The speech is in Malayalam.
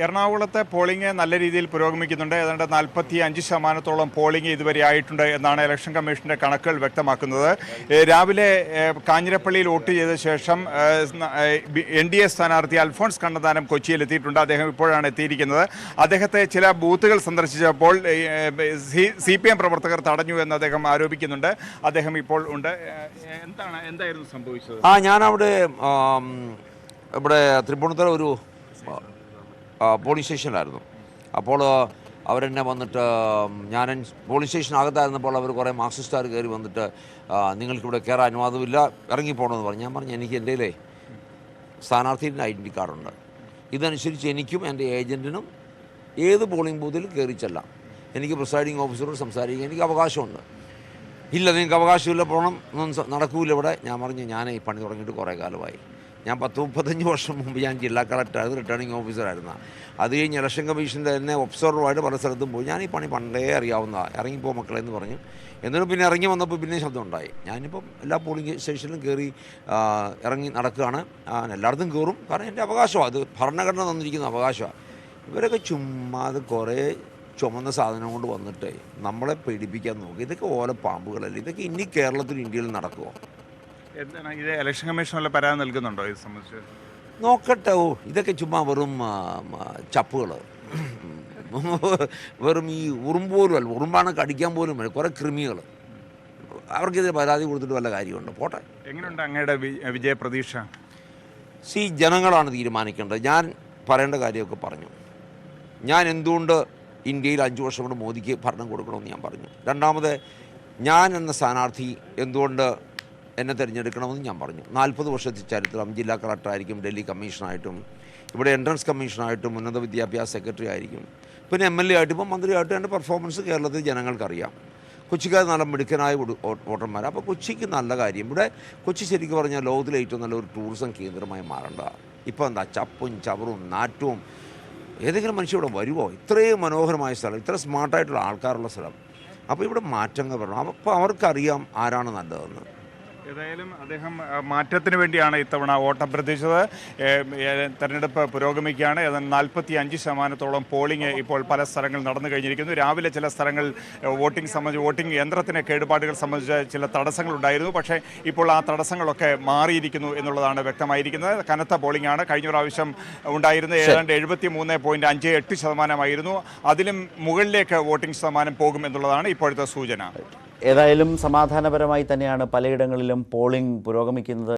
എറണാകുളത്തെ പോളിംഗ് നല്ല രീതിയിൽ പുരോഗമിക്കുന്നുണ്ട്. ഏതാണ്ട് 45% പോളിംഗ് ഇതുവരെ ആയിട്ടുണ്ട് എന്നാണ് ഇലക്ഷൻ കമ്മീഷന്റെ കണക്കുകൾ വ്യക്തമാക്കുന്നത്. രാവിലെ കാഞ്ഞിരപ്പള്ളിയിൽ വോട്ട് ചെയ്ത ശേഷം NDA സ്ഥാനാർത്ഥി അൽഫോൺസ് കണ്ണന്താനം കൊച്ചിയിൽ എത്തിയിട്ടുണ്ട്. അദ്ദേഹം ഇപ്പോഴാണ് എത്തിയിരിക്കുന്നത്. അദ്ദേഹത്തെ ചില ബൂത്തുകൾ സന്ദർശിച്ചപ്പോൾ CPM പ്രവർത്തകർ തടഞ്ഞു എന്ന് അദ്ദേഹം ആരോപിക്കുന്നുണ്ട്. അദ്ദേഹം ഇപ്പോൾ ഉണ്ട്. എന്തായിരുന്നു സംഭവിച്ചത്? ഞാനവിടെ ഇവിടെ തൃപ്പൂണിത്തുറ ഒരു പോലീസ് സ്റ്റേഷനിലായിരുന്നു. അപ്പോൾ അവരെന്നെ വന്നിട്ട് ഞാൻ പോലീസ് സ്റ്റേഷനകത്തായിരുന്നപ്പോൾ അവർ കുറേ മാർക്സിസ്റ്റുകാർ കയറി വന്നിട്ട് നിങ്ങൾക്കിവിടെ കയറാൻ അനുവാദമില്ല, ഇറങ്ങിപ്പോകണമെന്ന് പറഞ്ഞു. ഞാൻ പറഞ്ഞു എനിക്ക് എൻ്റെ സ്ഥാനാർത്ഥിയുടെ ഐഡൻറ്റി കാർഡുണ്ട്, ഇതനുസരിച്ച് എനിക്കും എൻ്റെ ഏജൻറ്റിനും ഏത് പോളിംഗ് ബൂത്തിലും കയറി ചെല്ലാം, എനിക്ക് പ്രിസൈഡിങ് ഓഫീസറോട് സംസാരിക്കാൻ എനിക്ക് അവകാശമുണ്ട്. ഇല്ല, നിങ്ങൾക്ക് അവകാശമില്ല, പോകണം, ഒന്നും നടക്കൂല ഇവിടെ. ഞാൻ പറഞ്ഞു ഞാൻ ഈ പണി തുടങ്ങിയിട്ട് കുറേ കാലമായി. ഞാൻ 30-35 വർഷം മുമ്പ് ഞാൻ ജില്ലാ കളക്ടറായിരുന്നു, റിട്ടേണിംഗ് ഓഫീസറായിരുന്നു. അത് കഴിഞ്ഞ് ഇലക്ഷൻ കമ്മീഷൻ്റെ തന്നെ ഒബ്സർവറായിട്ട് പല സ്ഥലത്തും പോയി. ഞാൻ ഈ പണി പണ്ടേ അറിയാവുന്നതാണ്, ഇറങ്ങിപ്പോ മക്കളെ എന്ന് പറഞ്ഞു. എന്നിട്ട് പിന്നെ ഇറങ്ങി വന്നപ്പോൾ പിന്നെ ശബ്ദം ഉണ്ടായി. ഞാനിപ്പം എല്ലാ പോളിംഗ് സ്റ്റേഷനിലും കയറി ഇറങ്ങി നടക്കുകയാണ്. എല്ലായിടത്തും കയറും, കാരണം എൻ്റെ അവകാശമാണ്, അത് ഭരണഘടന തന്നിരിക്കുന്ന അവകാശമാണ്. ഇവരൊക്കെ ചുമ്മാ അത് കുറേ ചുമന്ന സാധനം കൊണ്ട് വന്നിട്ട് നമ്മളെ പേടിപ്പിക്കാൻ നോക്കി. ഇതൊക്കെ ഓലപ്പാമ്പുകളല്ലേ, ഇതൊക്കെ ഇനി കേരളത്തിലും ഇന്ത്യയിലും നടക്കുമോ? എന്താണ് ഇത്? ഇലക്ഷൻ കമ്മീഷൻ വല്ല പരാതി നൽകുന്നുണ്ടോ ഇത് സംബന്ധിച്ച്? നോക്കട്ടെ. ഇതൊക്കെ ചുമ്മാ വെറും ചപ്പുകൾ, വെറും ഈ ഉറുമ്പ് പോലും അല്ല, ഉറുമ്പാണ് കടിക്കാൻ പോലും അല്ല, കുറേ കൃമികൾ. അവർക്കിതിന് പരാതി കൊടുത്തിട്ട് വല്ല കാര്യമുണ്ട്? പോട്ടെ. എങ്ങനെയുണ്ട് അങ്ങയുടെ വിജയപ്രതീക്ഷ? ജനങ്ങളാണ് തീരുമാനിക്കേണ്ടത്. ഞാൻ പറയേണ്ട കാര്യമൊക്കെ പറഞ്ഞു. ഞാൻ എന്തുകൊണ്ട് ഇന്ത്യയിൽ 5 വർഷം കൊണ്ട് മോദിക്ക് ഭരണം കൊടുക്കണമെന്ന് ഞാൻ പറഞ്ഞു. രണ്ടാമത്, ഞാൻ എന്ന സ്ഥാനാർത്ഥി എന്തുകൊണ്ട് എന്നെ തിരഞ്ഞെടുക്കണമെന്ന് ഞാൻ പറഞ്ഞു. 40 വർഷത്തെ ചരിത്രം, ജില്ലാ കളക്ടറായിരിക്കും, ഡൽഹി കമ്മീഷനായിട്ടും, ഇവിടെ എൻട്രൻസ് കമ്മീഷനായിട്ടും, ഉന്നത വിദ്യാഭ്യാസ സെക്രട്ടറി ആയിരിക്കും, പിന്നെ MLA ആയിട്ടും ഇപ്പം മന്ത്രിയായിട്ടും എൻ്റെ പെർഫോമൻസ് കേരളത്തിൽ ജനങ്ങൾക്കറിയാം. കൊച്ചിക്കാർ നല്ല മിടുക്കനായ വോട്ടർമാർ. അപ്പോൾ കൊച്ചിക്ക് നല്ല കാര്യം. ഇവിടെ കൊച്ചി ശരിക്കും പറഞ്ഞാൽ ലോകത്തിലെ ഏറ്റവും നല്ലൊരു ടൂറിസം കേന്ദ്രമായി മാറേണ്ടതാണ്. ഇപ്പോൾ എന്താ ചപ്പും ചവറും നാറ്റവും. ഏതെങ്കിലും മനുഷ്യ ഇവിടെ വരുമോ? ഇത്രയും മനോഹരമായ സ്ഥലം, ഇത്ര സ്മാർട്ടായിട്ടുള്ള ആൾക്കാരുള്ള സ്ഥലം. അപ്പോൾ ഇവിടെ മാറ്റങ്ങൾ വരണം. അപ്പോൾ അവർക്കറിയാം ആരാണ് നല്ലതെന്ന്. ഏതായാലും അദ്ദേഹം മാറ്റത്തിന് വേണ്ടിയാണ് ഇത്തവണ വോട്ടഭ്യർത്ഥിച്ചത്. തെരഞ്ഞെടുപ്പ് പുരോഗമിക്കുകയാണ്. ഏതാണ്ട് 45% പോളിംഗ് ഇപ്പോൾ പല സ്ഥലങ്ങളിൽ നടന്നു കഴിഞ്ഞിരിക്കുന്നു. രാവിലെ ചില സ്ഥലങ്ങൾ വോട്ടിംഗ് യന്ത്രത്തിന് കേടുപാടുകൾ സംബന്ധിച്ച ചില തടസ്സങ്ങളുണ്ടായിരുന്നു. പക്ഷേ ഇപ്പോൾ ആ തടസ്സങ്ങളൊക്കെ മാറിയിരിക്കുന്നു എന്നുള്ളതാണ് വ്യക്തമായിരിക്കുന്നത്. കനത്ത പോളിംഗ് ആണ്. കഴിഞ്ഞ പ്രാവശ്യം ഉണ്ടായിരുന്നത് ഏതാണ്ട് 73.58% അതിലും മുകളിലേക്ക് വോട്ടിംഗ് ശതമാനം പോകും എന്നുള്ളതാണ് ഇപ്പോഴത്തെ സൂചന. ഏതായാലും സമാധാനപരമായി തന്നെയാണ് പലയിടങ്ങളിലും പോളിംഗ് പുരോഗമിക്കുന്നത്.